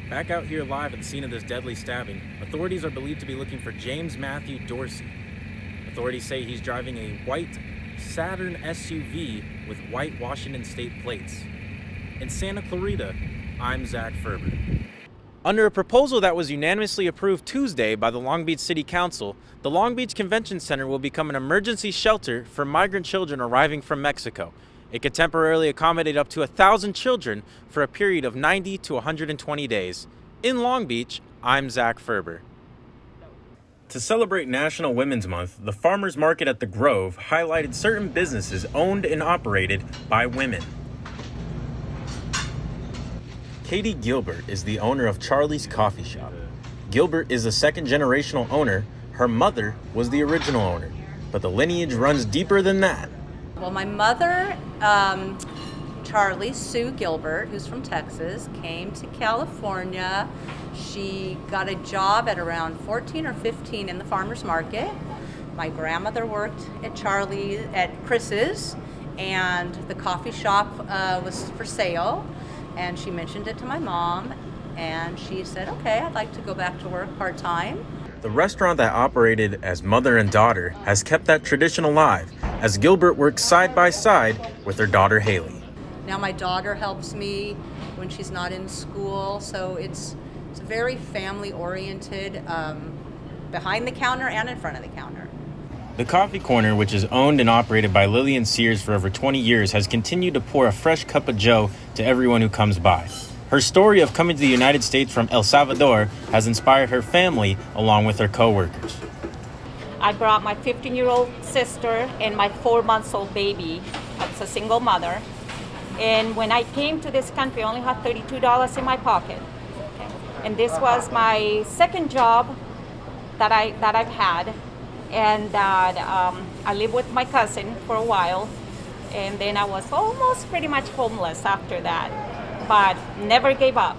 Back out here live at the scene of this deadly stabbing, authorities are believed to be looking for James Matthew Dorsey. Authorities say he's driving a white Saturn SUV with white Washington state plates. In Santa Clarita, I'm Zach Ferber. Under a proposal that was unanimously approved Tuesday by the Long Beach City Council, the Long Beach Convention Center will become an emergency shelter for migrant children arriving from Mexico. It could temporarily accommodate up to 1,000 children for a period of 90 to 120 days. In Long Beach, I'm Zach Ferber. To celebrate National Women's Month, the Farmers Market at the Grove highlighted certain businesses owned and operated by women. Katie Gilbert is the owner of Charlie's Coffee Shop. Gilbert is a second-generational owner. Her mother was the original owner, but the lineage runs deeper than that. Well, my mother, Charlie Sue Gilbert, who's from Texas, came to California. She got a job at around 14 or 15 in the farmer's market. My grandmother worked at Chris's, and the coffee shop was for sale. And she mentioned it to my mom, and she said, okay, I'd like to go back to work part-time. The restaurant that operated as mother and daughter has kept that tradition alive, as Gilbert works side by side with her daughter Haley. Now my daughter helps me when she's not in school, so it's very family-oriented, behind the counter and in front of the counter. The Coffee Corner, which is owned and operated by Lillian Sears for over 20 years, has continued to pour a fresh cup of joe to everyone who comes by. Her story of coming to the United States from El Salvador has inspired her family along with her co-workers. I brought my 15-year-old sister and my 4-month-old baby. I was a single mother. And when I came to this country, I only had $32 in my pocket. Okay. And this was my second job that I've had. And I lived with my cousin for a while. And then I was almost pretty much homeless after that, but never gave up.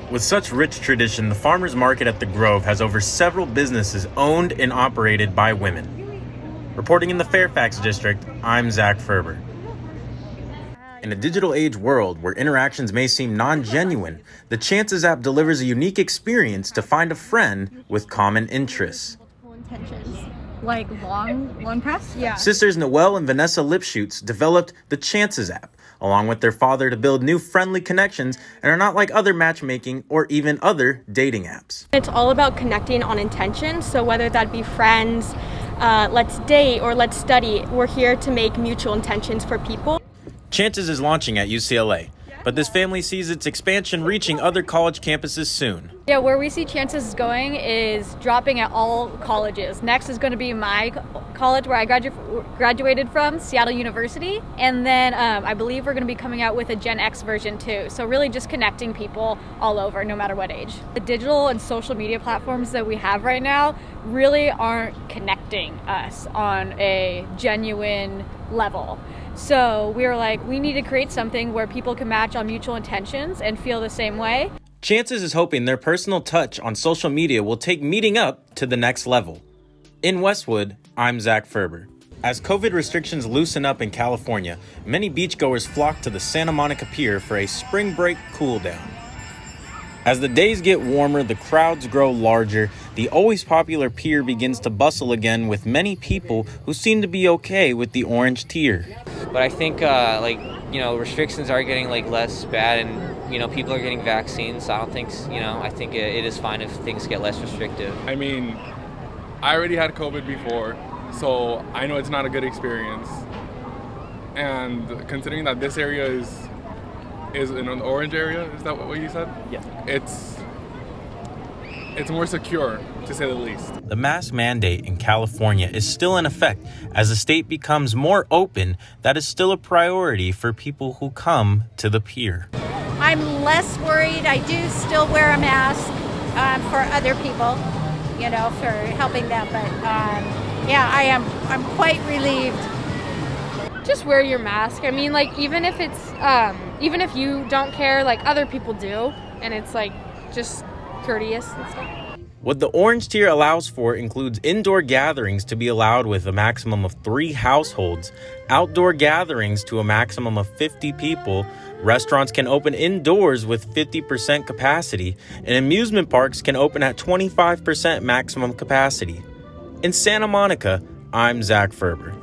With such rich tradition, the Farmers Market at the Grove has over several businesses owned and operated by women. Reporting in the Fairfax District, I'm Zach Ferber. In a digital age world where interactions may seem non-genuine, the Chances app delivers a unique experience to find a friend with common interests. Like long press? Yeah. Sisters Noelle and Vanessa Lipschutz developed the Chances app, along with their father, to build new friendly connections and are not like other matchmaking or even other dating apps. It's all about connecting on intention. So whether that be friends, let's date, or let's study, we're here to make mutual intentions for people. Chances is launching at UCLA, but this family sees its expansion reaching other college campuses soon. Yeah, where we see Chances going is dropping at all colleges. Next is going to be my college where I graduated from, Seattle University. And then I believe we're going to be coming out with a Gen X version too. So really just connecting people all over, no matter what age. The digital and social media platforms that we have right now really aren't connecting us on a genuine level. So we were like, we need to create something where people can match on mutual intentions and feel the same way. Chances is hoping their personal touch on social media will take meeting up to the next level. In Westwood, I'm Zach Ferber. As COVID restrictions loosen up in California, many beachgoers flock to the Santa Monica Pier for a spring break cool down. As the days get warmer, the crowds grow larger. The always popular pier begins to bustle again with many people who seem to be okay with the orange tier. But I think restrictions are getting less bad, and people are getting vaccines. So I don't think I think it is fine if things get less restrictive. I mean, I already had COVID before, so I know it's not a good experience. And considering that this area is in an orange area, is that what you said? Yeah. It's more secure, to say the least. The mask mandate in California is still in effect. As the state becomes more open, that is still a priority for people who come to the pier. I'm less worried. I do still wear a mask for other people, for helping them. But I'm quite relieved. Just wear your mask. I mean, even if it's, even if you don't care, other people do. And it's just courteous and stuff. What the orange tier allows for includes indoor gatherings to be allowed with a maximum of 3 households, outdoor gatherings to a maximum of 50 people, restaurants can open indoors with 50% capacity, and amusement parks can open at 25% maximum capacity. In Santa Monica, I'm Zach Ferber.